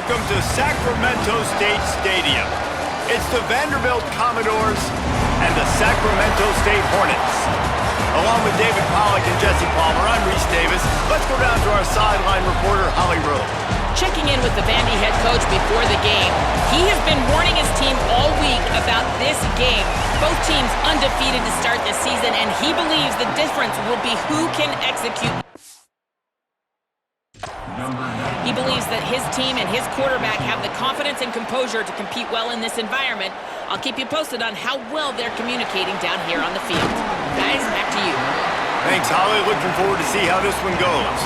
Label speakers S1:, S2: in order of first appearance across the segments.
S1: Welcome to Sacramento State Stadium. It's the Vanderbilt Commodores and the Sacramento State Hornets. Along with David Pollack and Jesse Palmer, I'm Reese Davis. Let's go down to our sideline reporter, Holly Rowe.
S2: Checking in with the Vandy head coach before the game. He has been warning his team all week about this game. Both teams undefeated to start this season, and he believes the difference will be who can execute. He believes that his team and his quarterback have the confidence and composure to compete well in this environment. I'll keep you posted on how well they're communicating down here on the field. Guys, back to you.
S1: Thanks, Holly. Looking forward to see how this one goes.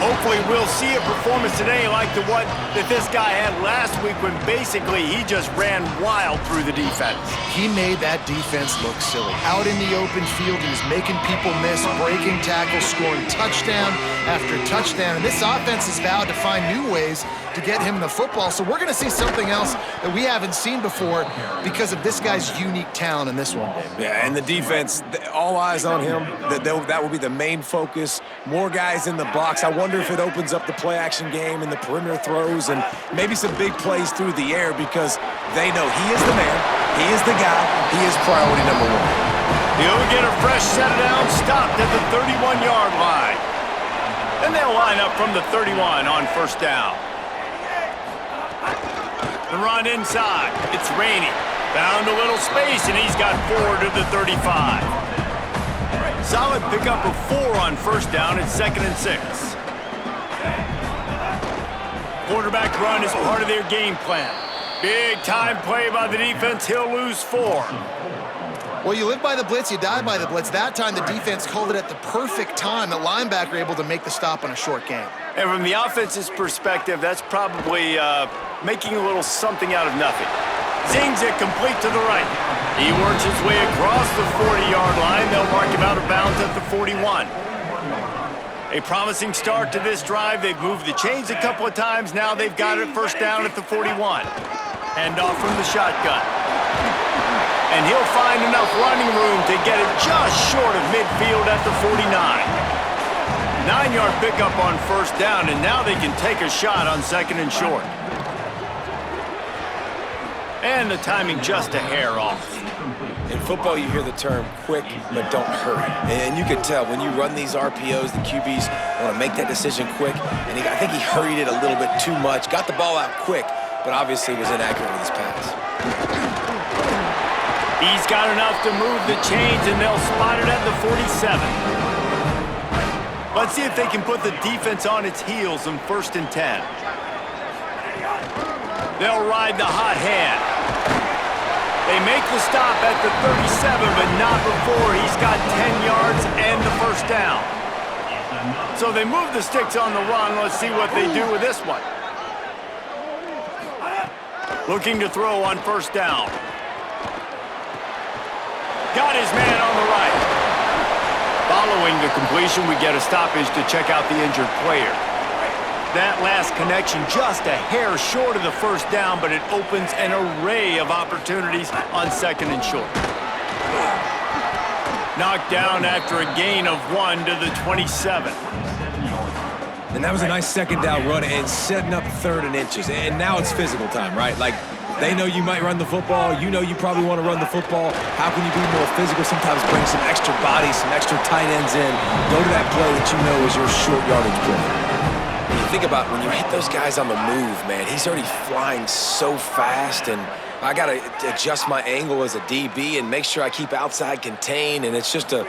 S1: Hopefully we'll see a performance today like the one that this guy had last week when basically he just ran wild through the defense.
S3: He made that defense look silly. Out in the open field, he was making people miss, breaking tackles, scoring touchdown after touchdown. And this offense has vowed to find new ways to get him the football. So we're going to see something else that we haven't seen before because of this guy's unique talent in this one.
S4: Yeah, and the defense, all eyes on him. That will be the main focus. More guys in the box. I wonder if it opens up the play-action game and the perimeter throws and maybe some big plays through the air because they know he is the man, he is the guy, he is priority number one.
S1: He'll get a fresh set down, stopped at the 31-yard line. And they'll line up from the 31 on first down. The run inside. It's Rainey. Found a little space, and he's got 4 to the 35. Solid pickup of 4 on first down. It's 2nd and 6. Quarterback run is part of their game plan. Big time play by the defense. He'll lose 4.
S3: Well, you live by the blitz, you die by the blitz. That time the defense called it at the perfect time. The linebacker able to make the stop on a short gain.
S1: And from the offense's perspective, that's probably making a little something out of nothing. Zings it complete to the right. He works his way across the 40-yard line. They'll mark him out of bounds at the 41. A promising start to this drive. They've moved the chains a couple of times. Now they've got it first down at the 41. Hand off from the shotgun. And he'll find enough running room to get it just short of midfield at the 49. 9-yard pickup on first down, and now they can take a shot on 2nd and short. And the timing just a hair off.
S4: In football, you hear the term quick, but don't hurry. And you can tell when you run these RPOs, the QBs want to make that decision quick. And I think he hurried it a little bit too much. Got the ball out quick, but obviously was inaccurate with his pass.
S1: He's got enough to move the chains, and they'll spot it at the 47. Let's see if they can put the defense on its heels on 1st and 10. They'll ride the hot hand. They make the stop at the 37, but not before he's got 10 yards and the first down. So they move the sticks on the run. Let's see what they do with this one. Looking to throw on first down. Got his man on the right. Following the completion, we get a stoppage to check out the injured player. That last connection just a hair short of the first down, but it opens an array of opportunities on 2nd and short. Knocked down after a gain of 1 to the 27.
S4: And that was a nice 2nd down run and setting up 3rd and inches. And now it's physical time, right? Like, they know you might run the football. You know you probably want to run the football. How can you be more physical? Sometimes bring some extra bodies, some extra tight ends in. Go to that play that you know is your short yardage play. When you think about when you hit those guys on the move, man, he's already flying so fast, and I got to adjust my angle as a DB and make sure I keep outside contained, and it's a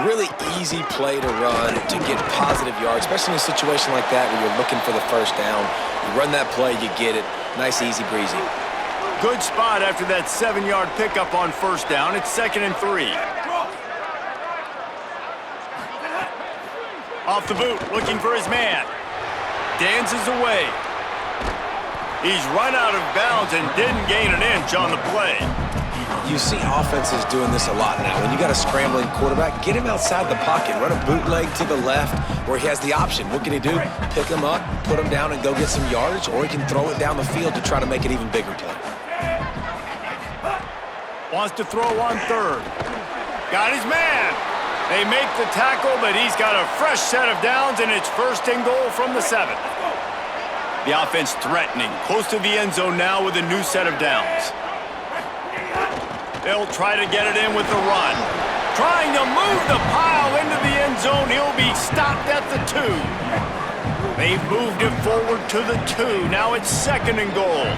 S4: really easy play to run to get positive yards, especially in a situation like that where you're looking for the first down. You run that play, you get it. Nice, easy, breezy.
S1: Good spot after that 7-yard pickup on first down. It's 2nd and 3. Off the boot, looking for his man. Dances away. He's run out of bounds and didn't gain an inch on the play.
S4: You see offenses doing this a lot now. When you got a scrambling quarterback, get him outside the pocket. Run a bootleg to the left where he has the option. What can he do? Pick him up, put him down, and go get some yardage, or he can throw it down the field to try to make an even bigger play.
S1: Wants to throw on 3rd. Got his man. They make the tackle, but he's got a fresh set of downs, and it's 1st and goal from the 7. The offense threatening, close to the end zone now with a new set of downs. They'll try to get it in with the run. Trying to move the pile into the end zone. He'll be stopped at the 2. They've moved it forward to the 2. Now it's 2nd and goal.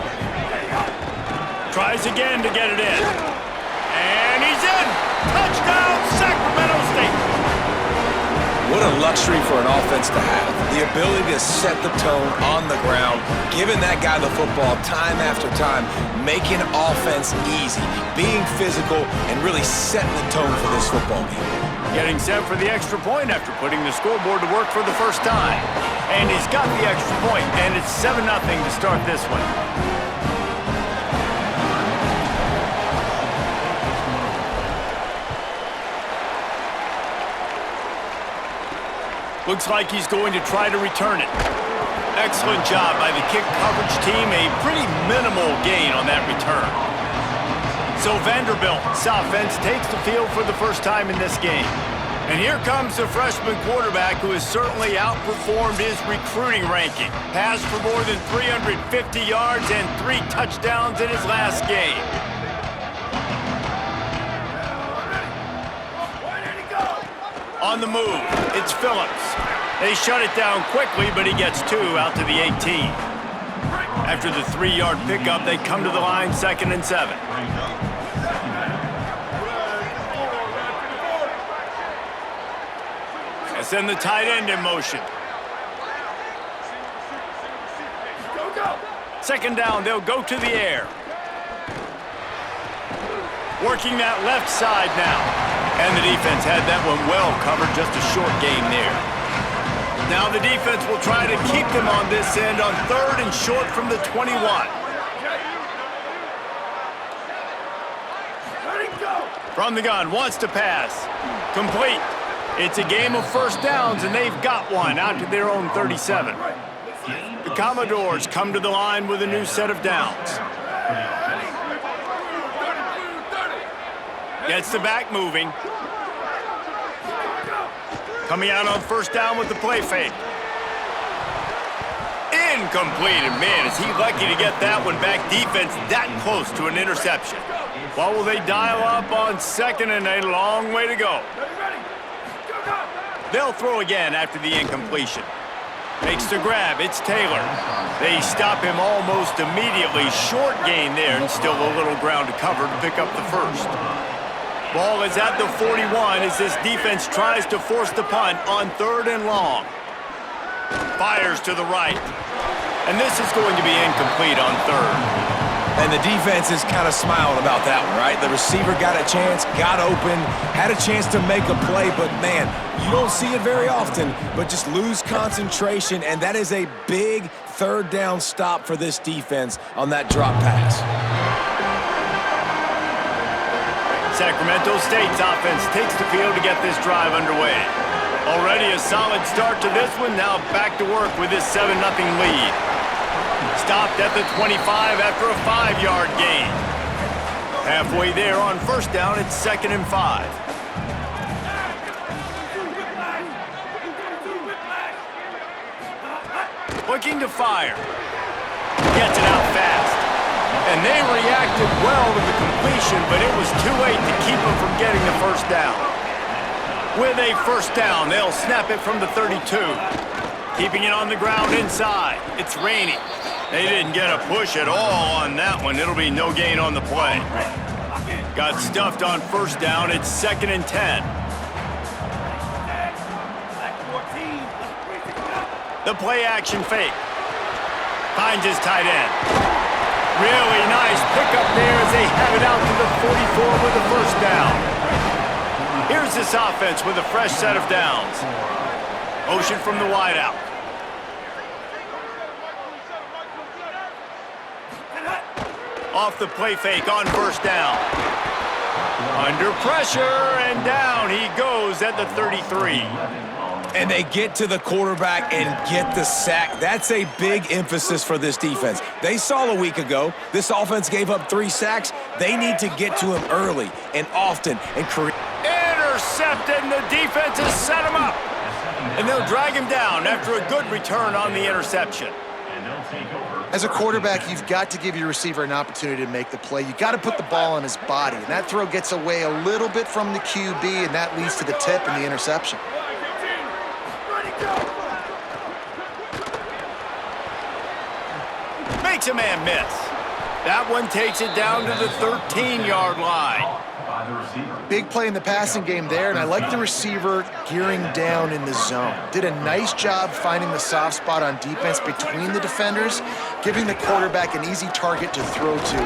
S1: Tries again to get it in. And he's in. Touchdown, Sacramento State.
S4: What a luxury for an offense to have. The ability to set the tone on the ground, giving that guy the football time after time, making offense easy, being physical, and really setting the tone for this football game.
S1: Getting set for the extra point after putting the scoreboard to work for the first time. And he's got the extra point, and it's 7-0 to start this one. Looks like he's going to try to return it. Excellent job by the kick coverage team. A pretty minimal gain on that return. So Vanderbilt's offense takes the field for the first time in this game. And here comes the freshman quarterback who has certainly outperformed his recruiting ranking. Passed for more than 350 yards and 3 touchdowns in his last game. On the move, it's Phillips. They shut it down quickly, but he gets 2 out to the 18. After the 3-yard pickup, they come to the line 2nd and 7. And send the tight end in motion. 2nd down, they'll go to the air. Working that left side now. And the defense had that one well covered, just a short game there. Now the defense will try to keep them on this end on 3rd and short from the 21. From the gun, wants to pass. Complete. It's a game of first downs, and they've got one out to their own 37. The Commodores come to the line with a new set of downs. Gets the back moving. Coming out on 1st down with the play fake. Incomplete, and man, is he lucky to get that one back. Defense that close to an interception. Well, will they dial up on 2nd and a long way to go? They'll throw again after the incompletion. Makes the grab, it's Taylor. They stop him almost immediately. Short gain there, and still a little ground to cover to pick up the 1st. Ball is at the 41 as this defense tries to force the punt on 3rd and long. Fires to the right. And this is going to be incomplete on 3rd.
S4: And the defense is kind of smiling about that one, right? The receiver got a chance, got open, had a chance to make a play, but man, you don't see it very often, but just lose concentration, and that is a big 3rd down stop for this defense on that drop pass.
S1: Sacramento State's offense takes the field to get this drive underway. Already a solid start to this one, now back to work with this 7-0 lead. Stopped at the 25 after a 5-yard gain. Halfway there on 1st down, it's 2nd and 5. Looking to fire. Gets it out fast. And they reacted well to the completion, but it was too late to keep them from getting the 1st down. With a 1st down, they'll snap it from the 32. Keeping it on the ground inside. It's raining. They didn't get a push at all on that one. It'll be no gain on the play. Got stuffed on 1st down. It's 2nd and 10. The play action fake. Finds his tight end. Really nice pickup there as they have it out to the 44 with the 1st down. Here's this offense with a fresh set of downs. Motion from the wideout. Off the play fake on 1st down. Under pressure, and down he goes at the 33.
S4: And they get to the quarterback and get the sack. That's a big emphasis for this defense. They saw a week ago, this offense gave up 3 sacks. They need to get to him early and often and create.
S1: Intercepted, and the defense has set him up. And they'll drag him down after a good return on the interception.
S3: As a quarterback, you've got to give your receiver an opportunity to make the play. You've got to put the ball on his body, and that throw gets away a little bit from the QB, and that leads to the tip and the interception.
S1: Makes a man miss. That one takes it down to the 13-yard line.
S3: Big play in the passing game there, and I like the receiver gearing down in the zone. Did a nice job finding the soft spot on defense between the defenders, giving the quarterback an easy target to throw to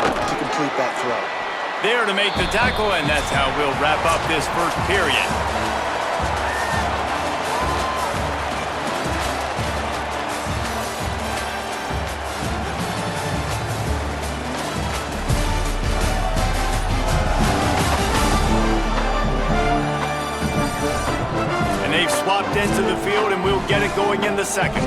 S3: complete that throw.
S1: There to make the tackle, and that's how we'll wrap up this first period. Swapped into the field, and we'll get it going in the second.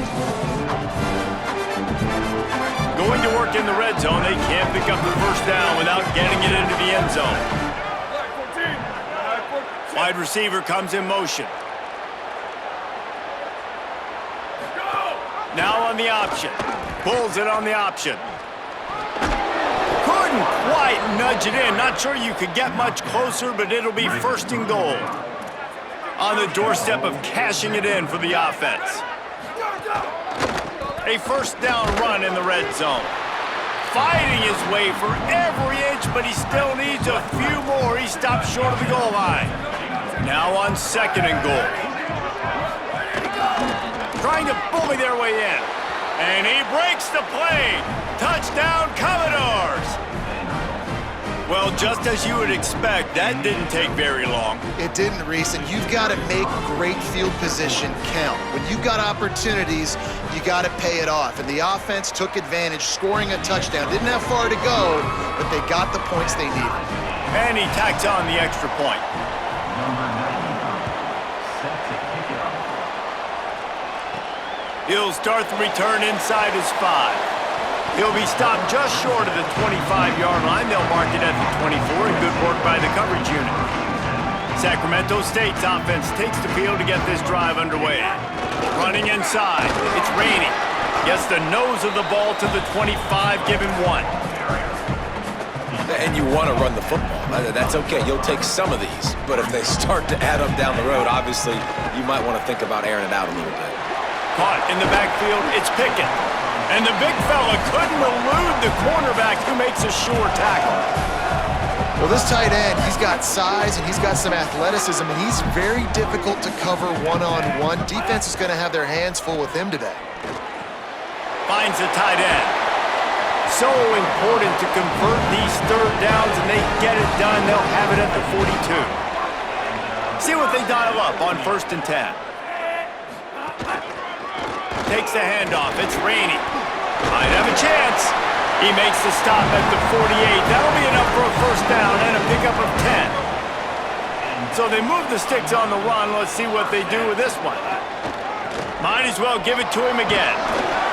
S1: Going to work in the red zone. They can't pick up the first down without getting it into the end zone. Wide receiver comes in motion. Now on the option. Pulls it on the option. Couldn't quite nudge it in. Not sure you could get much closer, but it'll be first and goal. On the doorstep of cashing it in for the offense. A first down run in the red zone. Fighting his way for every inch, but he still needs a few more. He stops short of the goal line. Now on second and goal. Trying to bully their way in. And he breaks the play. Touchdown, Commodores! Well, just as you would expect, that didn't take very long.
S3: It didn't, Reese, and you've got to make great field position count. When you've got opportunities, you got to pay it off. And the offense took advantage, scoring a touchdown. Didn't have far to go, but they got the points they needed.
S1: And he tacks on the extra point. He'll start the return inside his 5. He'll be stopped just short of the 25-yard line. They'll mark it at the 24, and good work by the coverage unit. Sacramento State's offense takes the field to get this drive underway. Running inside. It's raining. Gets the nose of the ball to the 25, give him 1.
S4: And you want to run the football. That's okay. You'll take some of these. But if they start to add up down the road, obviously, you might want to think about airing it out a little bit.
S1: Caught in the backfield, it's Pickett. And the big fella couldn't elude the cornerback who makes a sure tackle.
S3: Well, this tight end, he's got size and he's got some athleticism, and he's very difficult to cover one-on-one. Defense is going to have their hands full with him today.
S1: Finds the tight end. So important to convert these third downs, and they get it done. They'll have it at the 42. See what they dial up on 1st and 10. Takes the handoff. It's raining. Might have a chance. He makes the stop at the 48. That'll be enough for a first down and a pickup of 10. So they move the sticks on the run. Let's see what they do with this one. Might as well give it to him again.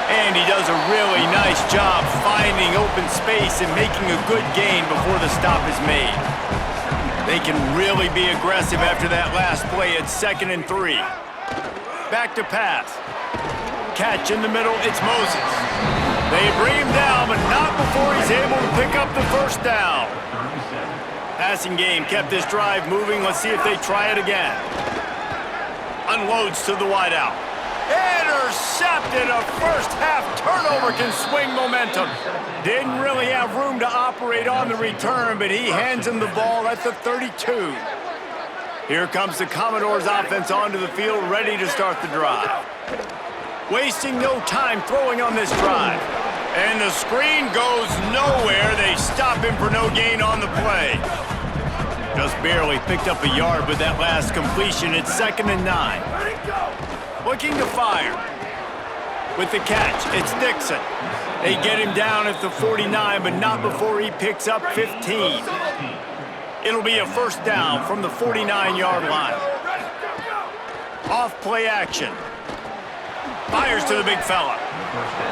S1: And he does a really nice job finding open space and making a good gain before the stop is made. They can really be aggressive after that last play at 2nd and 3. Back to pass. Catch in the middle, it's Moses. They bring him down, but not before he's able to pick up the first down. Passing game kept this drive moving. Let's see if they try it again. Unloads to the wideout. Intercepted. A first half turnover can swing momentum. Didn't really have room to operate on the return, but he hands him the ball at the 32. Here comes the Commodores offense onto the field, ready to start the drive. Wasting no time throwing on this drive. And the screen goes nowhere. They stop him for no gain on the play. Just barely picked up a yard with that last completion. It's 2nd and 9. Looking to fire. With the catch, it's Dixon. They get him down at the 49, but not before he picks up 15. It'll be a first down from the 49-yard line. Off play action. Fires to the big fella.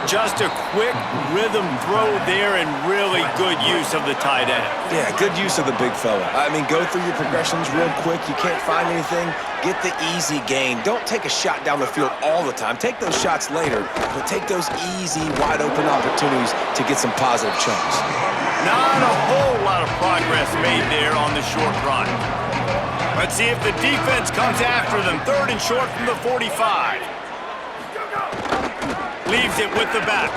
S1: Just a quick rhythm throw there and really good use of the tight end.
S4: Yeah, good use of the big fella. I mean, go through your progressions real quick. You can't find anything. Get the easy gain. Don't take a shot down the field all the time. Take those shots later, but take those easy, wide-open opportunities to get some positive chunks.
S1: Not a whole lot of progress made there on the short run. Let's see if the defense comes after them. 3rd and short from the 45. Leaves it with the back.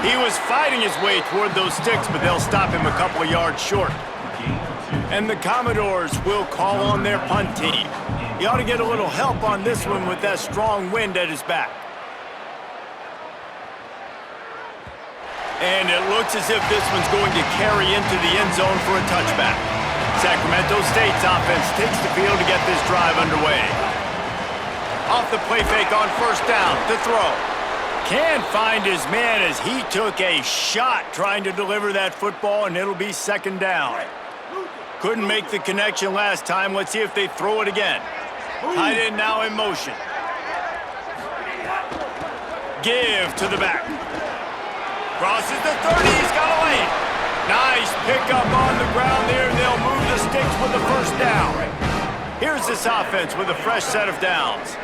S1: He was fighting his way toward those sticks, but they'll stop him a couple of yards short. And the Commodores will call on their punt team. He ought to get a little help on this one with that strong wind at his back. And it looks as if this one's going to carry into the end zone for a touchback. Sacramento State's offense takes the field to get this drive underway. Off the play fake on 1st down to throw. Can't find his man as he took a shot trying to deliver that football, and it'll be 2nd down. Couldn't make the connection last time. Let's see if they throw it again. Tight end now in motion. Give to the back. Crosses the 30. He's got away. Nice pickup on the ground there. They'll move the sticks with the 1st down. Here's this offense with a fresh set of downs.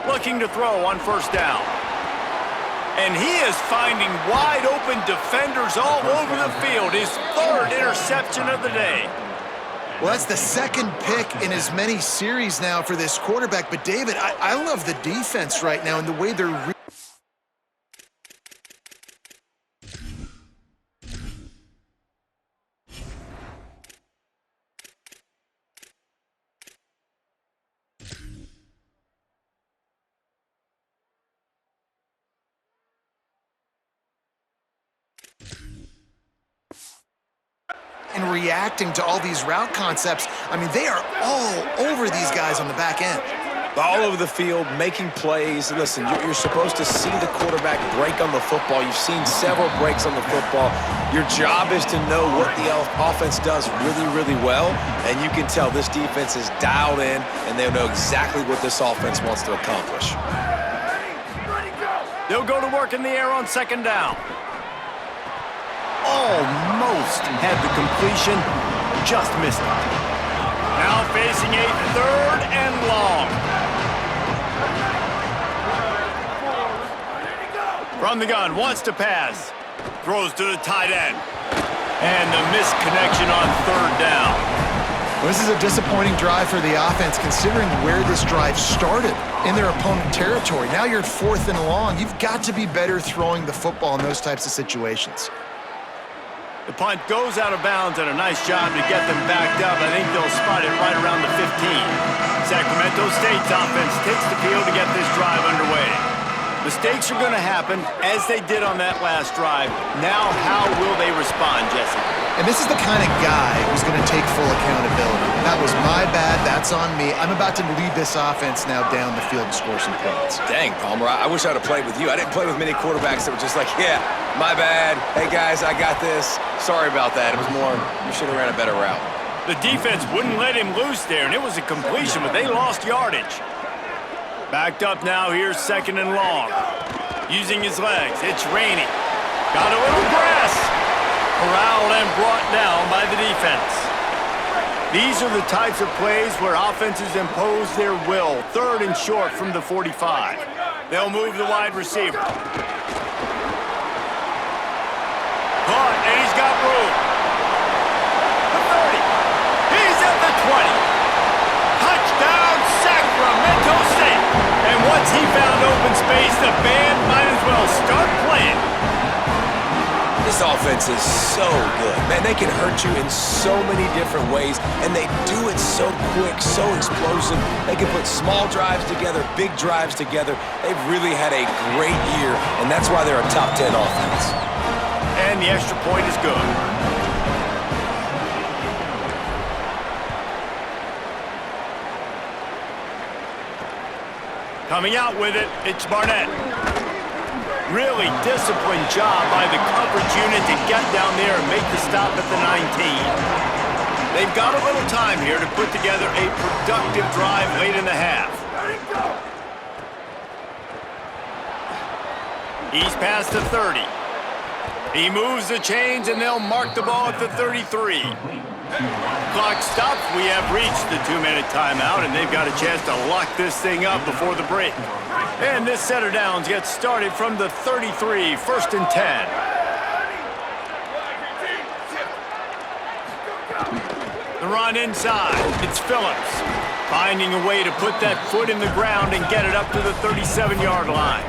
S1: Looking to throw on 1st down. And he is finding wide open defenders all over the field. His 3rd interception of the day.
S3: Well, that's the 2nd pick in as many series now for this quarterback. But, David, I love the defense right now and the way they're and reacting to all these route concepts. I mean, they are all over these guys on the back end.
S4: All over the field, making plays. Listen, you're supposed to see the quarterback break on the football. You've seen several breaks on the football. Your job is to know what the offense does really, really well, and you can tell this defense is dialed in, and they know exactly what this offense wants to accomplish.
S1: They'll go to work in the air on 2nd down. Almost had the completion, just missed it. Now facing a 3rd and long. From the gun, wants to pass. Throws to the tight end. And the missed connection on 3rd down.
S3: Well, this is a disappointing drive for the offense, considering where this drive started in their opponent territory. Now you're at 4th and long. You've got to be better throwing the football in those types of situations.
S1: The punt goes out of bounds, and a nice job to get them backed up. I think they'll spot it right around the 15. Sacramento State's offense takes the field to get this drive underway. Mistakes are going to happen, as they did on that last drive. Now, how will they respond, Jesse?
S3: And this is the kind of guy who's going to take full accountability. That was my bad. That's on me. I'm about to lead this offense now down the field and score some points.
S4: Dang, Palmer, I wish I'd have played with you. I didn't play with many quarterbacks that were just like, yeah, my bad. Hey, guys, I got this. Sorry about that. It was more, you should have ran a better route.
S1: The defense wouldn't let him loose there, and it was a completion, but they lost yardage. Backed up now, here's 2nd and long. Using his legs, it's raining. Got a little grass. Corralled and brought down by the defense. These are the types of plays where offenses impose their will. 3rd and short from the 45. They'll move the wide receiver. Caught, and he's got room. The 30. He's at the 20. Touchdown, Sacramento State. And once he found open space, the band might as well start playing.
S4: This offense is so good. Man, they can hurt you in so many different ways, and they do it so quick, so explosive. They can put small drives together, big drives together. They've really had a great year, and that's why they're a top 10 offense.
S1: And the extra point is good. Coming out with it, it's Barnett. Really disciplined job by the coverage unit to get down there and make the stop at the 19. They've got a little time here to put together a productive drive late in the half. He's past the 30. He moves the chains, and they'll mark the ball at the 33. Clock stops. We have reached the 2-minute timeout, and they've got a chance to lock this thing up before the break. And this set of downs gets started from the 33, 1st and 10. The run inside. It's Phillips finding a way to put that foot in the ground and get it up to the 37-yard line.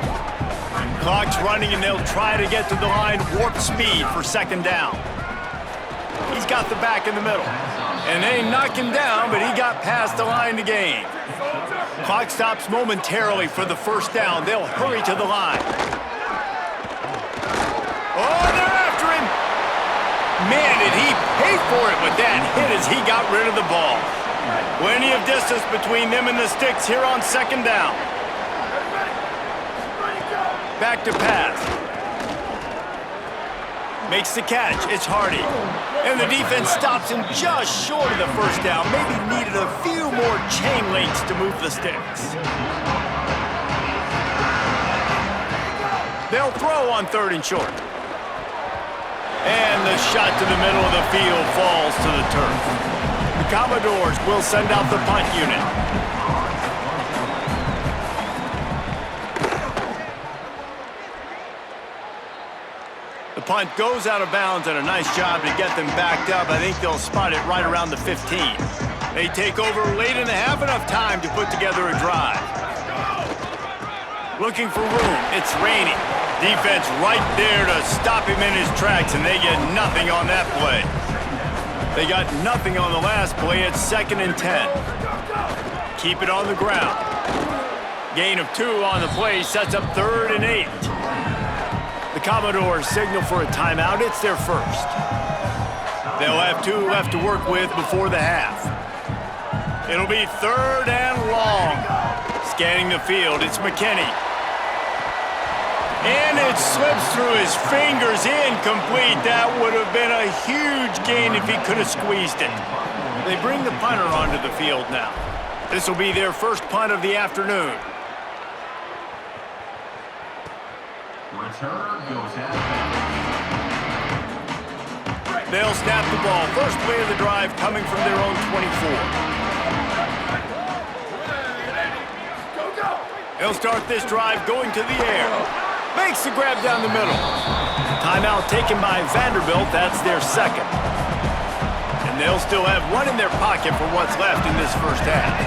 S1: Clock's running, and they'll try to get to the line warp speed for 2nd down. He's got the back in the middle. And they knock him down, but he got past the line to gain. Clock stops momentarily for the 1st down. They'll hurry to the line. Oh, they're after him! Man, did he pay for it with that hit as he got rid of the ball. Plenty of distance between them and the sticks here on 2nd down. Back to pass. Makes the catch. It's Hardy. And the defense stops him just short of the 1st down. Maybe needed a few more chain links to move the sticks. They'll throw on 3rd and short. And the shot to the middle of the field falls to the turf. The Commodores will send out the punt unit. The punt goes out of bounds, and a nice job to get them backed up. I think they'll spot it right around the 15. They take over late in the half, enough time to put together a drive. Looking for room. It's raining. Defense right there to stop him in his tracks, and they get nothing on that play. They got nothing on the last play. It's 2nd and 10. Keep it on the ground. Gain of 2 on the play sets up 3rd and 8. The Commodores signal for a timeout. It's their 1st. They'll have 2 left to work with before the half. It'll be 3rd and long. Scanning the field, it's McKinney. And it slips through his fingers, incomplete. That would have been a huge gain if he could have squeezed it. They bring the punter onto the field now. This will be their 1st punt of the afternoon. They'll snap the ball. First play of the drive coming from their own 24. They'll start this drive going to the air. Makes the grab down the middle. Timeout taken by Vanderbilt. That's their 2nd. And they'll still have 1 in their pocket for what's left in this 1st half.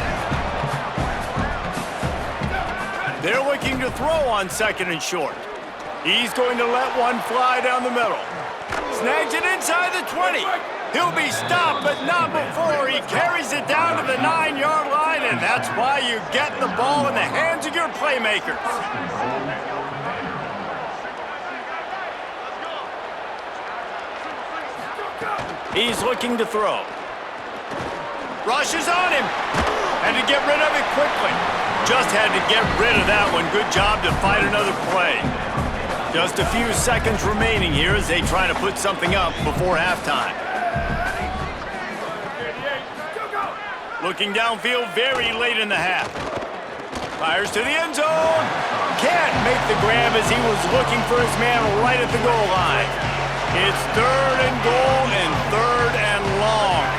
S1: They're looking to throw on 2nd and short. He's going to let one fly down the middle. Snags it inside the 20. He'll be stopped, but not before he carries it down to the 9-yard line, and that's why you get the ball in the hands of your playmakers. He's looking to throw. Rushes on him. Had to get rid of it quickly. Just had to get rid of that one. Good job to fight another play. Just a few seconds remaining here as they try to put something up before halftime. Looking downfield very late in the half. Fires to the end zone. Can't make the grab as he was looking for his man right at the goal line. It's 3rd and goal and 3rd and long.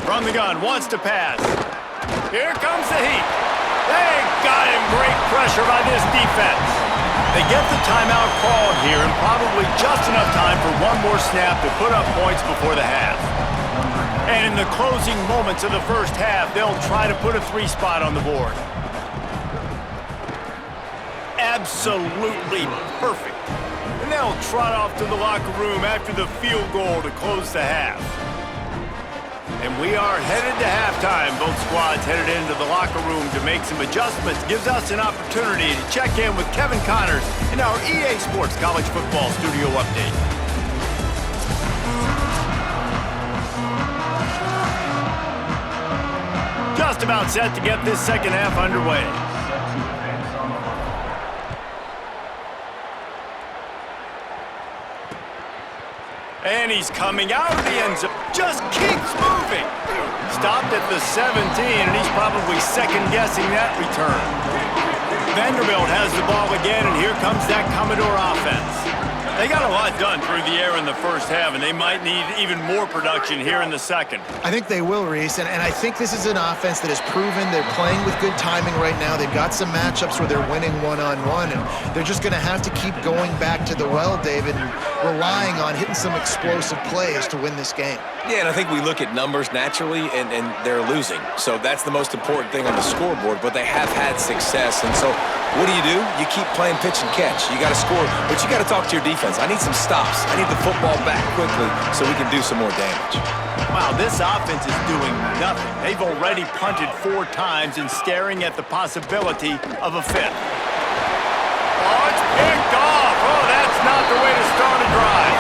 S1: From the gun, wants to pass. Here comes the heat. They got him. Great pressure by this defense. They get the timeout called here, and probably just enough time for one more snap to put up points before the half. And in the closing moments of the 1st half, they'll try to put a 3 spot on the board. Absolutely perfect. And they'll trot off to the locker room after the field goal to close the half. And we are headed to halftime. Both squads headed into the locker room to make some adjustments. Gives us an opportunity to check in with Kevin Connors in our EA Sports College Football Studio Update. Just about set to get this 2nd half underway. And he's coming out of the end zone. Just keeps moving. Stopped at the 17, and he's probably second-guessing that return. Vanderbilt has the ball again, and here comes that Commodore offense. They got a lot done through the air in the first half, and they might need even more production here in the second.
S3: I think they will, Reese, and I think this is an offense that has proven they're playing with good timing right now. They've got some matchups where they're winning one-on-one, and they're just going to have to keep going back to the well, David, and relying on hitting some explosive plays to win this game.
S4: Yeah, and I think we look at numbers naturally, and they're losing. So that's the most important thing on the scoreboard, but they have had success. And so what do? You keep playing pitch and catch. You got to score, but you got to talk to your defense. I need some stops. I need the football back quickly so we can do some more damage.
S1: Wow, this offense is doing nothing. They've already punted 4 times and staring at the possibility of a 5th. Oh, it's picked off. Oh, that's not the way to start a drive.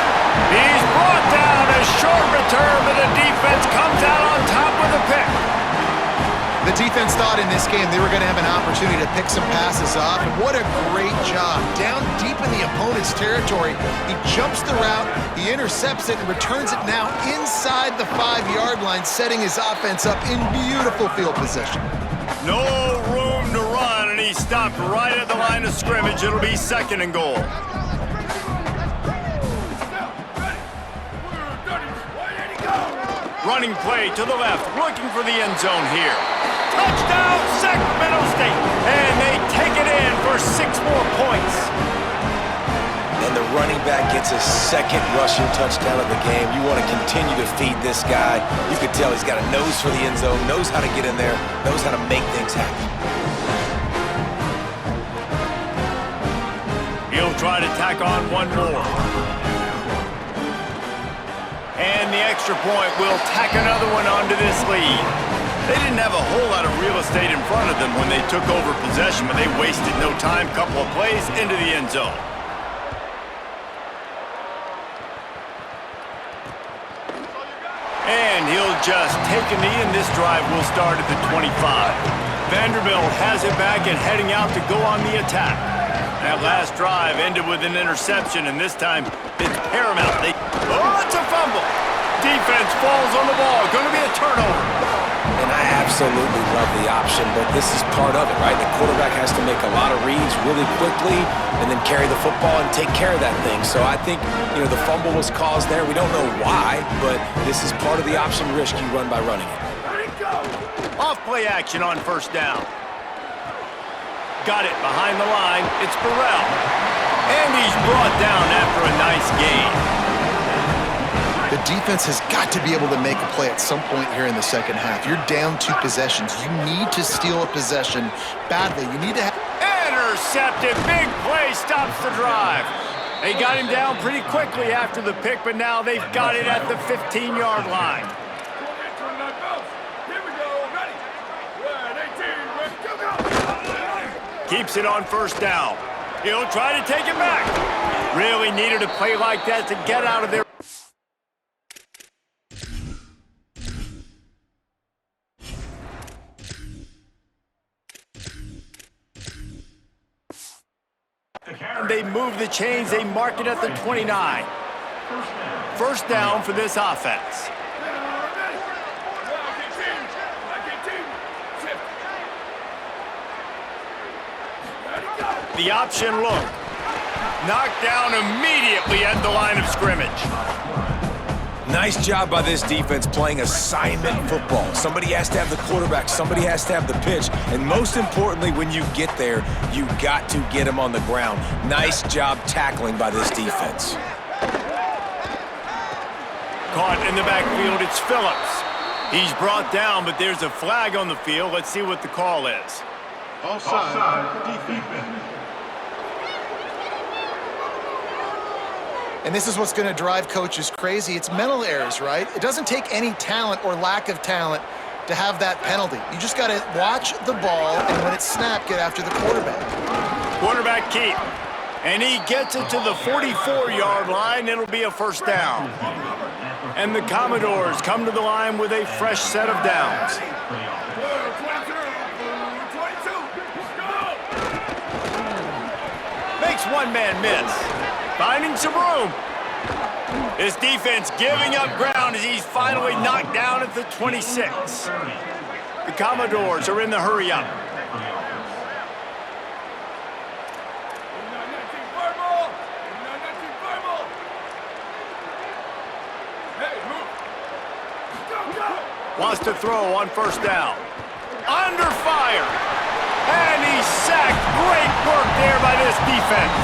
S1: He's brought down a short return, but the defense comes out on top with a pick.
S3: The defense thought in this game they were going to have an opportunity to pick some passes off, and what a great job. Down deep in the opponent's territory, he jumps the route, he intercepts it, and returns it now inside the 5-yard line, setting his offense up in beautiful field position.
S1: No room to run, and he stopped right at the line of scrimmage. It'll be 2nd and goal. Running play to the left, looking for the end zone here. Touchdown, Sacramento State! And they take it in for 6 more points.
S4: And the running back gets his 2nd rushing touchdown of the game. You want to continue to feed this guy. You can tell he's got a nose for the end zone, knows how to get in there, knows how to make things happen.
S1: He'll try to tack on 1 more. And the extra point will tack another one onto this lead. They didn't have a whole lot of real estate in front of them when they took over possession, but they wasted no time. Couple of plays into the end zone. And he'll just take a knee, and this drive will start at the 25. Vanderbilt has it back and heading out to go on the attack. That last drive ended with an interception, and this time it's paramount. Oh, it's a fumble. Defense falls on the ball. Going to be a turnover.
S4: And I absolutely love the option, but this is part of it, right? The quarterback has to make a lot of reads really quickly and then carry the football and take care of that thing. So I think, the fumble was caused there. We don't know why, but this is part of the option risk you run by running it.
S1: Off play action on 1st down. Got it behind the line. It's Burrell. And he's brought down after a nice gain.
S3: The defense has got to be able to make a play at some point here in the second half. You're down 2 possessions. You need to steal a possession badly. You need to have...
S1: Intercepted. Big play stops the drive. They got him down pretty quickly after the pick, but now they've got it at the 15-yard line. Keeps it on 1st down. He'll try to take it back. Really needed a play like that to get out of there. And they move the chains. They mark it at the 29. 1st down for this offense. The option look. Knocked down immediately at the line of scrimmage.
S4: Nice job by this defense playing assignment football. Somebody has to have the quarterback, somebody has to have the pitch, and most importantly, when you get there, you got to get him on the ground. Nice job tackling by this defense.
S1: Caught in the backfield, it's Phillips. He's brought down, but there's a flag on the field. Let's see what the call is.
S5: Offside, defense.
S3: And this is what's going to drive coaches crazy. It's mental errors, right? It doesn't take any talent or lack of talent to have that penalty. You just got to watch the ball, and when it's snapped, get after the quarterback.
S1: Quarterback keep. And he gets it to the 44-yard line. It'll be a 1st down. And the Commodores come to the line with a fresh set of downs. Makes one man miss. Finding some room. His defense giving up ground as he's finally knocked down at the 26. The Commodores are in the hurry-up. Wants to throw on first down. Under fire. And he's sacked. Great work there by this defense.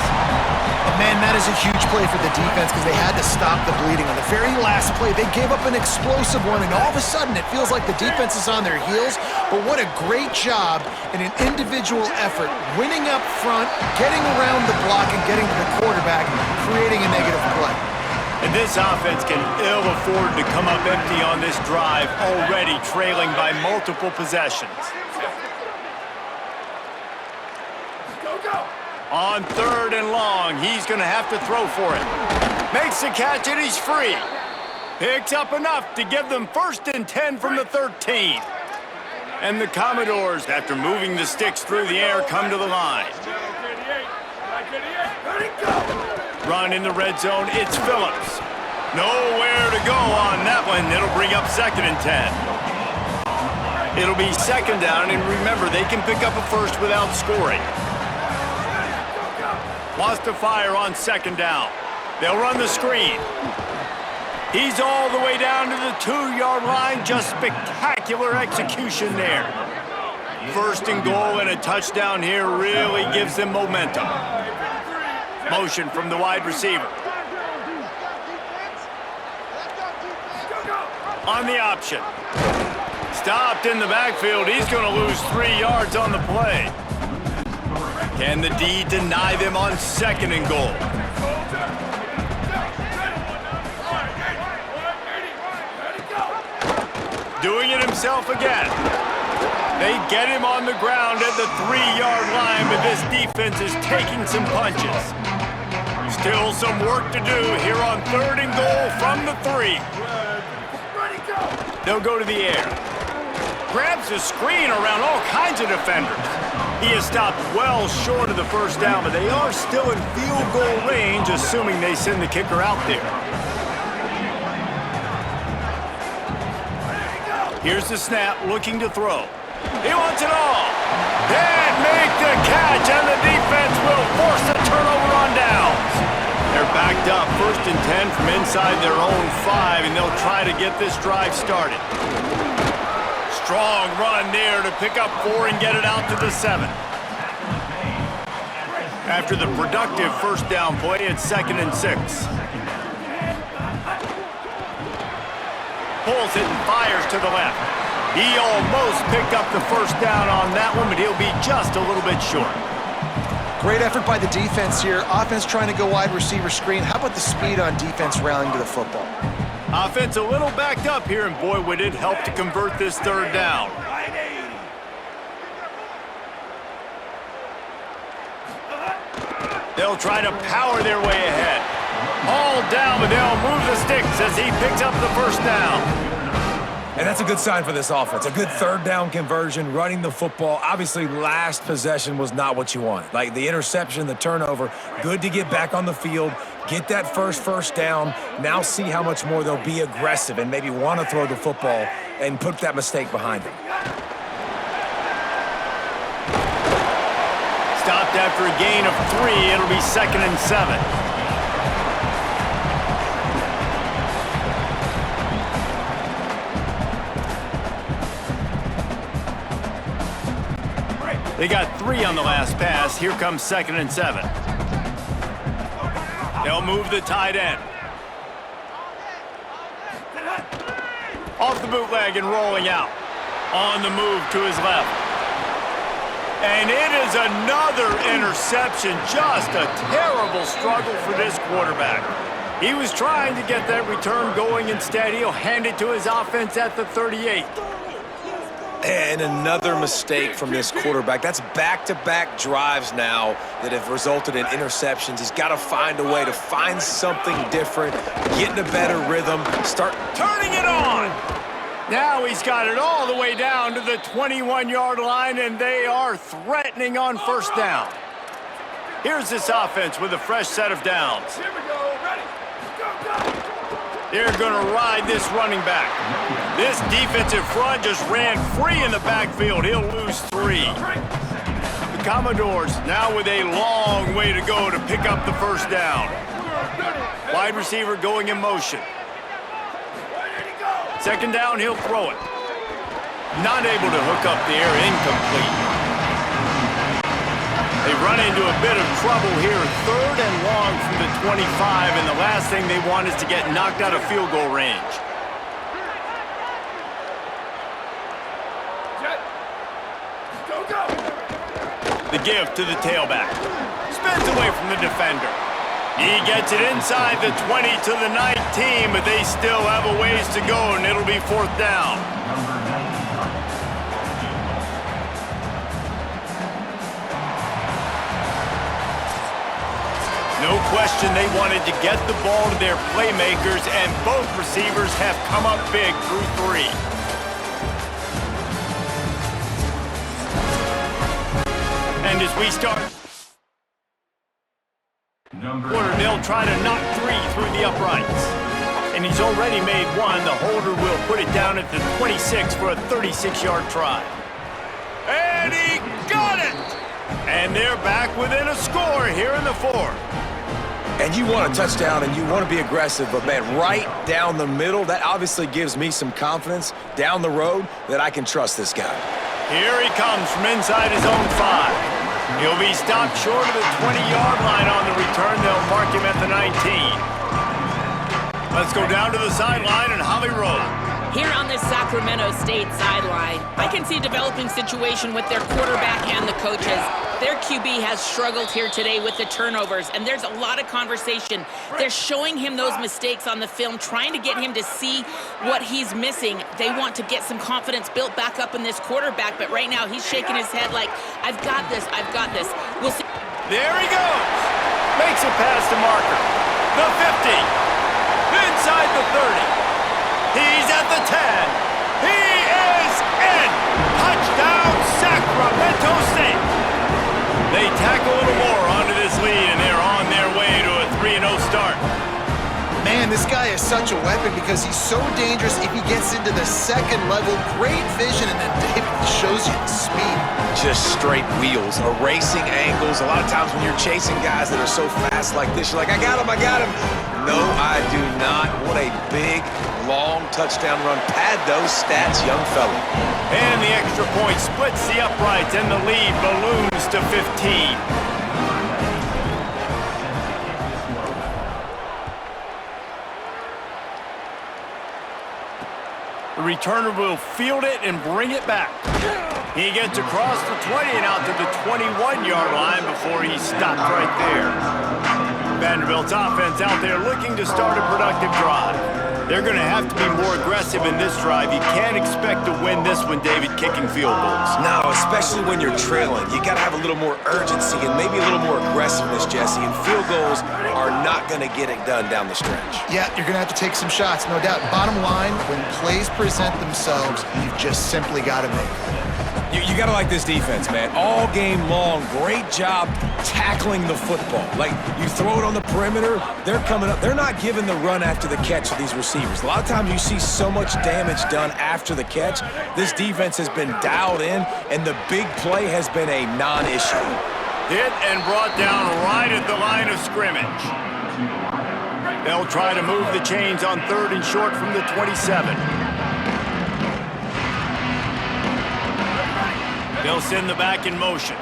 S3: Man, that is a huge play for the defense because they had to stop the bleeding. On the very last play, they gave up an explosive one, and all of a sudden it feels like the defense is on their heels. But what a great job in an individual effort, winning up front, getting around the block, and getting to the quarterback, creating a negative play.
S1: And this offense can ill afford to come up empty on this drive, already trailing by multiple possessions. On third and long, he's going to have to throw for it. Makes the catch and he's free. Picks up enough to give them 1st and 10 from the 13. And the Commodores, after moving the sticks through the air, come to the line. Run in the red zone, it's Phillips. Nowhere to go on that one. It'll bring up 2nd and 10. It'll be 2nd down, and remember, they can pick up a first without scoring. Wants to fire on 2nd down. They'll run the screen. He's all the way down to the 2-yard line. Just spectacular execution there. 1st and goal and a touchdown here really gives them momentum. Motion from the wide receiver. On the option. Stopped in the backfield. He's going to lose 3 yards on the play. Can the D deny them on 2nd and goal? Doing it himself again. They get him on the ground at the 3-yard line, but this defense is taking some punches. Still some work to do here on 3rd and goal from the 3. They'll go to the air. Grabs the screen around all kinds of defenders. He is stopped well short of the 1st down, but they are still in field goal range, assuming they send the kicker out there. Here's the snap, looking to throw. He wants it all. And make the catch, and the defense will force a turnover on downs. They're backed up, 1st and 10 from inside their own 5, and they'll try to get this drive started. Strong run there to pick up 4 and get it out to the 7. After the productive 1st down play, it's 2nd and 6. Pulls it and fires to the left. He almost picked up the 1st down on that one, but he'll be just a little bit short.
S3: Great effort by the defense here. Offense trying to go wide receiver screen. How about the speed on defense rallying to the football?
S1: Offense a little backed up here, and boy, would it help to convert this 3rd down. They'll try to power their way ahead. All down, but they'll move the sticks as he picks up the 1st down.
S4: And that's a good sign for this offense. A good 3rd down conversion, running the football. Obviously, last possession was not what you wanted. Like the interception, the turnover, good to get back on the field, get that first down. Now see how much more they'll be aggressive and maybe want to throw the football and put that mistake behind them.
S1: Stopped after a gain of 3. It'll be 2nd and 7. They got 3 on the last pass. Here comes 2nd and 7. They'll move the tight end. Off the bootleg and rolling out. On the move to his left. And it is another interception. Just a terrible struggle for this quarterback. He was trying to get that return going. Instead, he'll hand it to his offense at the 38.
S4: And another mistake from this quarterback. That's back-to-back drives now that have resulted in interceptions. He's got to find a way to find something different, get in a better rhythm, start
S1: turning it on. Now he's got it all the way down to the 21-yard line, and they are threatening on 1st down. Here's this offense with a fresh set of downs.
S5: Here we go. Ready. Go, go.
S1: They're going to ride this running back. This defensive front just ran free in the backfield. He'll lose 3. The Commodores now with a long way to go to pick up the 1st down. Wide receiver going in motion. 2nd down, he'll throw it. Not able to hook up there, incomplete. They run into a bit of trouble here, 3rd and long from the 25, and the last thing they want is to get knocked out of field goal range.
S5: Go, go!
S1: The give to the tailback. Spins away from the defender. He gets it inside the 20 to the 19, but they still have a ways to go, and it'll be 4th down. No question they wanted to get the ball to their playmakers, and both receivers have come up big through 3. And as we start, they'll try to knock 3 through the uprights. And he's already made 1. The holder will put it down at the 26 for a 36-yard try. And he got it! And they're back within a score here in the 4th.
S4: And you want a touchdown and you want to be aggressive, but man, right down the middle, that obviously gives me some confidence down the road that I can trust this guy.
S1: Here he comes from inside his own 5. He'll be stopped short of the 20-yard line on the return. They'll mark him at the 19. Let's go down to the sideline and Holly roll.
S2: Here on this Sacramento State sideline, I can see a developing situation with their quarterback and the coaches. Their QB has struggled here today with the turnovers, and there's a lot of conversation. They're showing him those mistakes on the film, trying to get him to see what he's missing. They want to get some confidence built back up in this quarterback, but right now he's shaking his head like, I've got this, I've got this. We'll see.
S1: There he goes. Makes it past the marker. The 50. Inside the 30. He's at the 10. He is in. Touchdown, Sacramento State. They tack a little more onto this lead, and they're on their way to a 3-0 start.
S3: Man, this guy is such a weapon because he's so dangerous if he gets into the 2nd level. Great vision, and then David shows you the speed.
S4: Just straight wheels, erasing angles. A lot of times when you're chasing guys that are so fast like this, you're like, I got him, I got him. No, I do not. What a big, long touchdown run. Pad those stats, young fella.
S1: And the extra point splits the uprights, and the lead balloons to 15. The returner will field it and bring it back. He gets across the 20 and out to the 21-yard line before he's stopped right there. Vanderbilt's offense out there looking to start a productive drive. They're going to have to be more aggressive in this drive. You can't expect to win this one, David, kicking field goals.
S4: No, especially when you're trailing. You got to have a little more urgency and maybe a little more aggressiveness, Jesse. And field goals are not going to get it done down the stretch.
S3: Yeah, you're going to have to take some shots, no doubt. Bottom line, when plays present themselves, you've just simply got to make them.
S4: You got to like this defense, man. All game long, great job tackling the football. Like, you throw it on the perimeter, they're coming up. They're not giving the run after the catch of these receivers. A lot of times you see so much damage done after the catch. This defense has been dialed in, and the big play has been a non-issue.
S1: Hit and brought down right at the line of scrimmage. They'll try to move the chains on 3rd and short from the 27. They'll send the back in motion.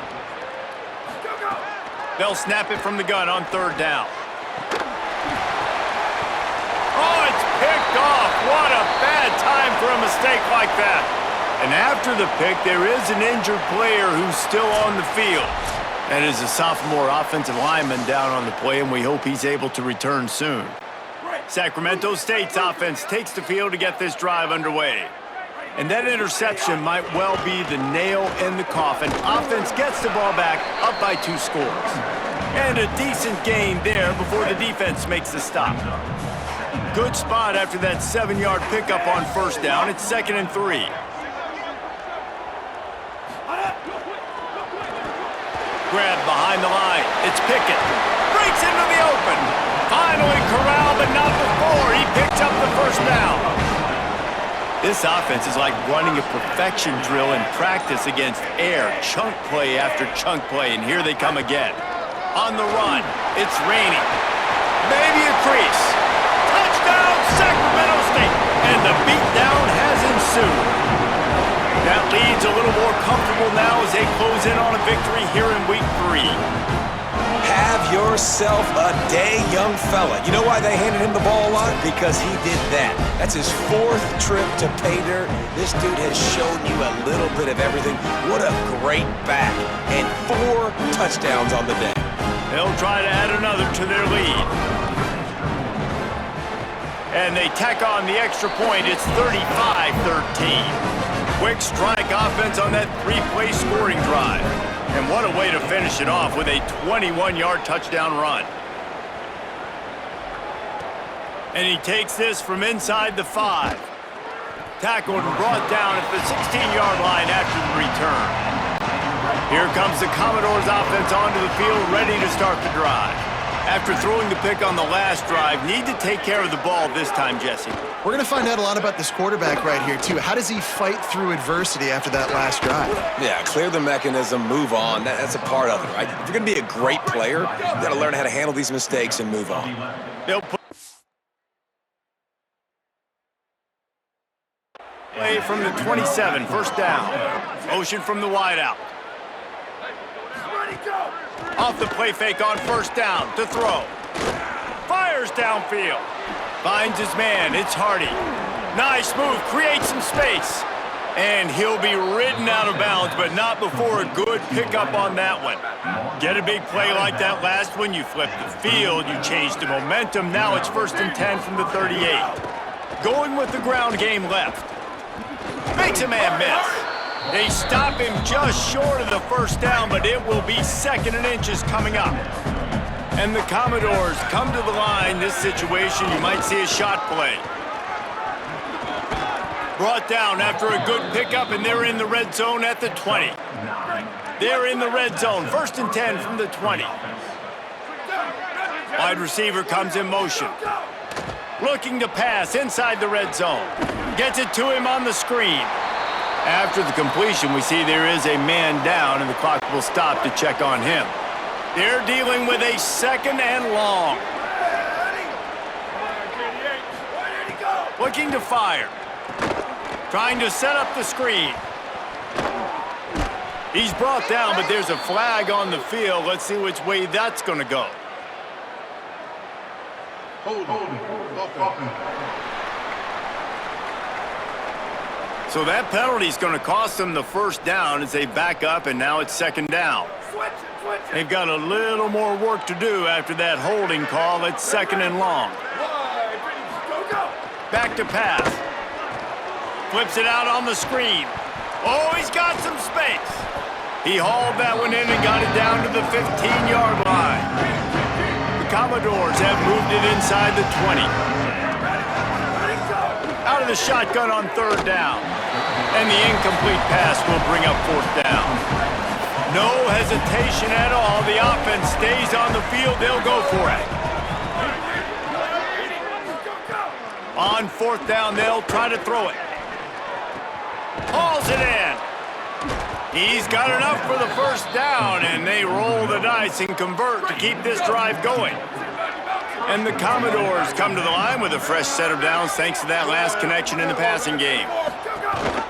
S1: They'll snap it from the gun on 3rd down. Oh, it's picked off. What a bad time for a mistake like that. And after the pick, there is an injured player who's still on the field. That is a sophomore offensive lineman down on the play, and we hope he's able to return soon. Sacramento State's offense takes the field to get this drive underway. And that interception might well be the nail in the coffin. Offense gets the ball back, up by 2 scores. And a decent gain there before the defense makes the stop. Good spot after that 7-yard pickup on 1st down. It's 2nd and 3. Grab behind the line. It's Pickett. Breaks into the open. Finally corralled, but not before. He picks up the 1st down. This offense is like running a perfection drill in practice against air. Chunk play after chunk play, and here they come again. On the run, it's raining. Maybe a crease. Touchdown, Sacramento State. And the beatdown has ensued. That lead's a little more comfortable now as they close in on a victory here in week 3.
S4: Have yourself a day, young fella. You know why they handed him the ball a lot? Because he did that. That's his 4th trip to pay dirt. This dude has shown you a little bit of everything. What a great back. And 4 touchdowns on the day.
S1: They'll try to add another to their lead. And they tack on the extra point. It's 35-13. Quick strike offense on that 3-play scoring drive. And what a way to finish it off with a 21-yard touchdown run. And he takes this from inside the 5. Tackled and brought down at the 16-yard line after the return. Here comes the Commodores offense onto the field, ready to start the drive. After throwing the pick on the last drive, need to take care of the ball this time, Jesse.
S3: We're going to find out a lot about this quarterback right here, too. How does he fight through adversity after that last drive?
S4: Yeah, clear the mechanism, move on. That's a part of it, right? If you're going to be a great player, you've got to learn how to handle these mistakes and move on.
S1: They'll play from the 27, first down. Motion from the wideout. Off the play fake on first down to throw. Fires downfield. Finds his man. It's Hardy. Nice move. Creates some space. And he'll be ridden out of bounds, but not before a good pickup on that one. Get a big play like that last one. You flip the field. You change the momentum. Now it's 1st and 10 from the 38. Going with the ground game left. Makes a man miss. They stop him just short of the first down, but it will be 2nd and inches coming up. And the Commodores come to the line. This situation, you might see a shot play. Brought down after a good pickup, and they're in the red zone at the 20. They're in the red zone, 1st and 10 from the 20. Wide receiver comes in motion. Looking to pass inside the red zone. Gets it to him on the screen. After the completion, we see there is a man down, and the clock will stop to check on him. They're dealing with a 2nd and long. Looking to fire. Trying to set up the screen. He's brought down, but there's a flag on the field. Let's see which way that's going to go. So that penalty is going to cost them the first down as they back up, and now it's 2nd down. They've got a little more work to do after that holding call. It's 2nd and long. Back to pass. Flips it out on the screen. Oh, he's got some space. He hauled that one in and got it down to the 15-yard line. The Commodores have moved it inside the 20. Out of the shotgun on 3rd down. And the incomplete pass will bring up 4th down. No hesitation at all. The offense stays on the field. They'll go for it. On 4th down, they'll try to throw it. Hauls it in. He's got enough for the first down, and they roll the dice and convert to keep this drive going. And the Commodores come to the line with a fresh set of downs thanks to that last connection in the passing game.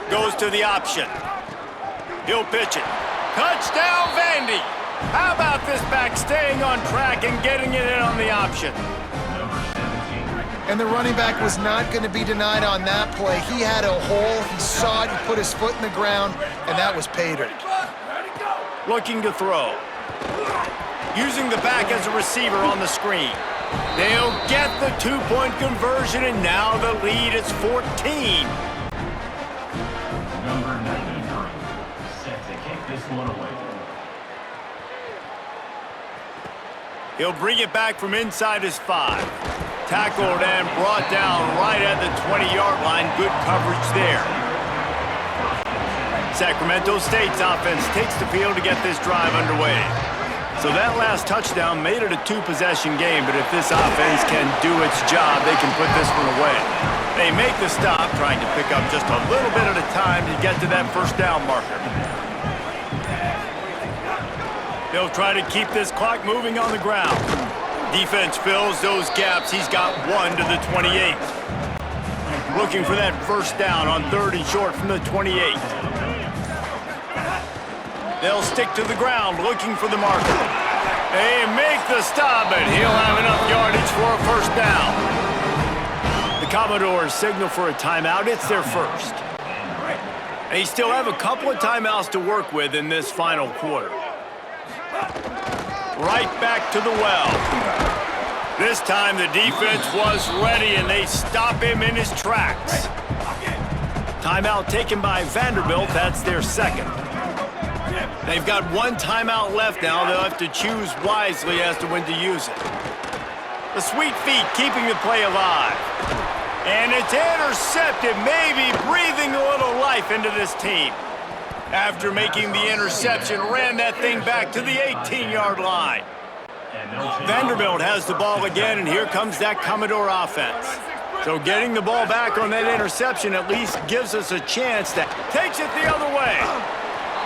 S1: Goes to the option. He'll pitch it. Touchdown, Vandy! How about this back staying on track and getting it in on the option?
S3: And the running back was not going to be denied on that play. He had a hole. He saw it. He put his foot in the ground, and that was pay dirt.
S1: Looking to throw. Using the back as a receiver on the screen. They'll get the 2-point conversion, and now the lead is 14.
S6: Number 93, set to kick this one away.
S1: He'll bring it back from inside his 5. Tackled and brought down right at the 20-yard line. Good coverage there. Sacramento State's offense takes the field to get this drive underway. So that last touchdown made it a 2-possession game, but if this offense can do its job, they can put this one away. They make the stop, trying to pick up just a little bit at a time to get to that first down marker. They'll try to keep this clock moving on the ground. Defense fills those gaps. He's got 1 to the 28. Looking for that first down on 3rd and short from the 28. They'll stick to the ground looking for the marker. They make the stop, and he'll have enough yardage for a first down. The Commodores signal for a timeout. It's their first. They still have a couple of timeouts to work with in this final quarter. Right back to the well. This time the defense was ready, and they stop him in his tracks. Timeout taken by Vanderbilt. That's their second. They've got one timeout left now. They'll have to choose wisely as to when to use it. The sweet feet keeping the play alive. And it's intercepted, maybe breathing a little life into this team. After making the interception, ran that thing back to the 18-yard line. Vanderbilt has the ball again, and here comes that Commodore offense. So getting the ball back on that interception at least gives us a chance that takes it the other way.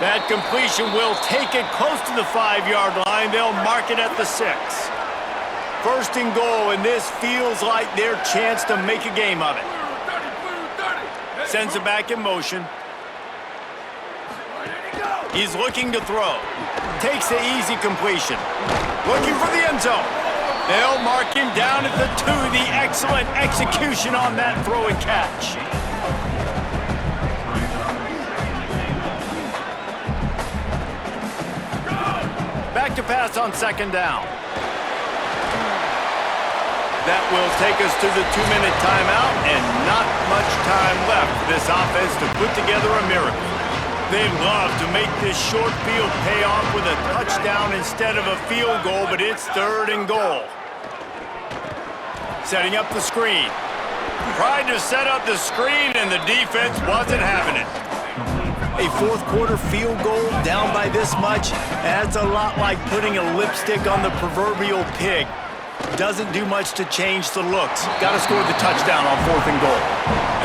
S1: That completion will take it close to the 5-yard line. They'll mark it at the 6. First and goal, and this feels like their chance to make a game of it. Sends it back in motion. He's looking to throw. Takes the easy completion. Looking for the end zone. They'll mark him down at the 2. The excellent execution on that throw and catch. Back to pass on second down. That will take us to the 2-minute timeout, and not much time left for this offense to put together a miracle. They'd love to make this short field pay off with a touchdown instead of a field goal, but it's third and goal. Setting up the screen. Tried to set up the screen, and the defense wasn't having it. A fourth-quarter field goal down by this much, that's a lot like putting a lipstick on the proverbial pig. Doesn't do much to change the looks. Got to score the touchdown on 4th and goal.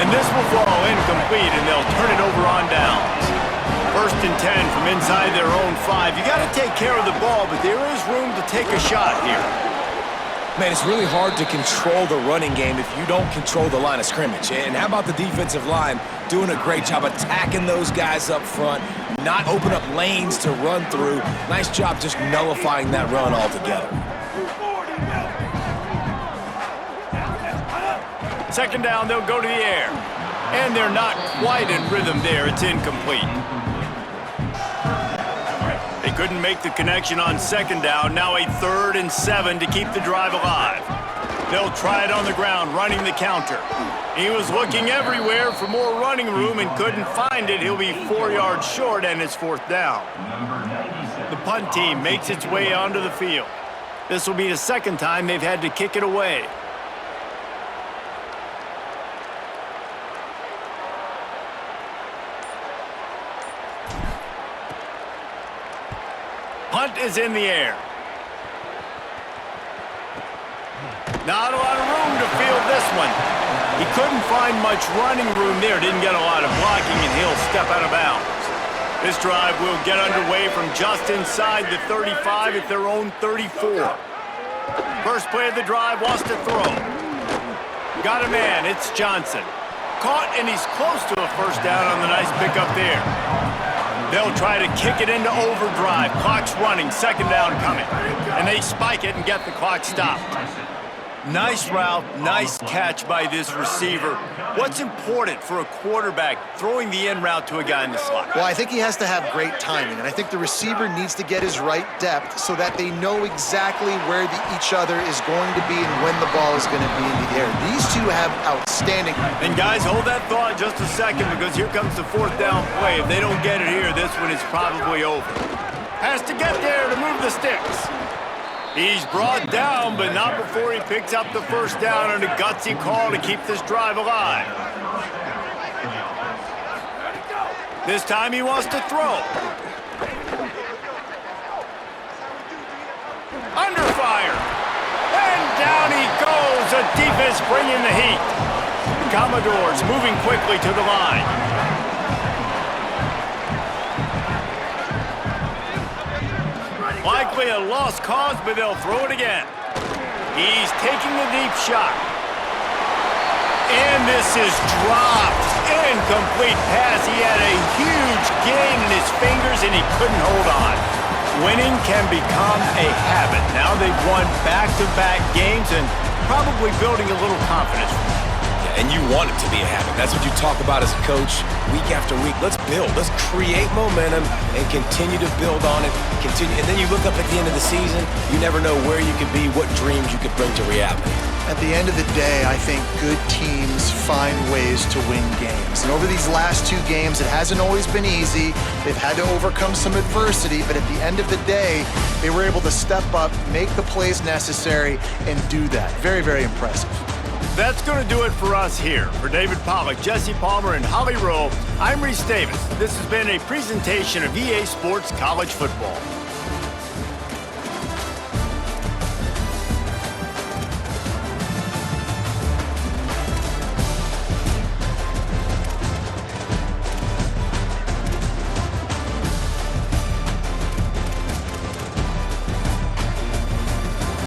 S1: And this will fall incomplete, and they'll turn it over on downs. 1st and 10 from inside their own 5. You got to take care of the ball, but there is room to take a shot here.
S4: Man, it's really hard to control the running game if you don't control the line of scrimmage. And how about the defensive line doing a great job attacking those guys up front, not open up lanes to run through. Nice job just nullifying that run altogether.
S1: Second down, they'll go to the air. And they're not quite in rhythm there. It's incomplete. They couldn't make the connection on second down. Now a 3rd and 7 to keep the drive alive. They'll try it on the ground, running the counter. He was looking everywhere for more running room and couldn't find it. He'll be 4 yards short, and it's 4th down. The punt team makes its way onto the field. This will be the second time they've had to kick it away. Punt is in the air. Not a lot of room to field this one. He couldn't find much running room there. Didn't get a lot of blocking, and he'll step out of bounds. This drive will get underway from just inside the 35 at their own 34. First play of the drive, wants to throw. Got a man, it's Johnson. Caught, and he's close to a first down on the nice pickup there. They'll try to kick it into overdrive. Clock's running, second down coming. And they spike it and get the clock stopped. Nice route, nice catch by this receiver. What's important for a quarterback throwing the in route to a guy in the slot?
S3: Well, I think he has to have great timing, and I think the receiver needs to get his right depth so that they know exactly where each other is going to be and when the ball is going to be in the air. These two have outstanding.
S1: And guys, hold that thought just a second, because here comes the 4th down play. If they don't get it here, this one is probably over. Has to get there to move the sticks. He's brought down, but not before he picks up the first down on a gutsy call to keep this drive alive. This time he wants to throw. Under fire. And down he goes. The defense bringing the heat. The Commodores moving quickly to the line. Likely a lost cause, but they'll throw it again. He's taking the deep shot. And this is dropped. Incomplete pass. He had a huge gain in his fingers, and he couldn't hold on. Winning can become a habit. Now they've won back-to-back games and probably building a little confidence.
S4: And you want it to be a habit. That's what you talk about as a coach week after week. Let's build. Let's create momentum and continue to build on it. And then you look up at the end of the season, you never know where you could be, what dreams you could bring to reality.
S3: At the end of the day, I think good teams find ways to win games. And over these last 2 games, it hasn't always been easy. They've had to overcome some adversity, but at the end of the day, they were able to step up, make the plays necessary, and do that. Very, very impressive.
S1: That's going to do it for us here. For David Pollack, Jesse Palmer, and Holly Rowe, I'm Reese Davis. This has been a presentation of EA Sports College Football.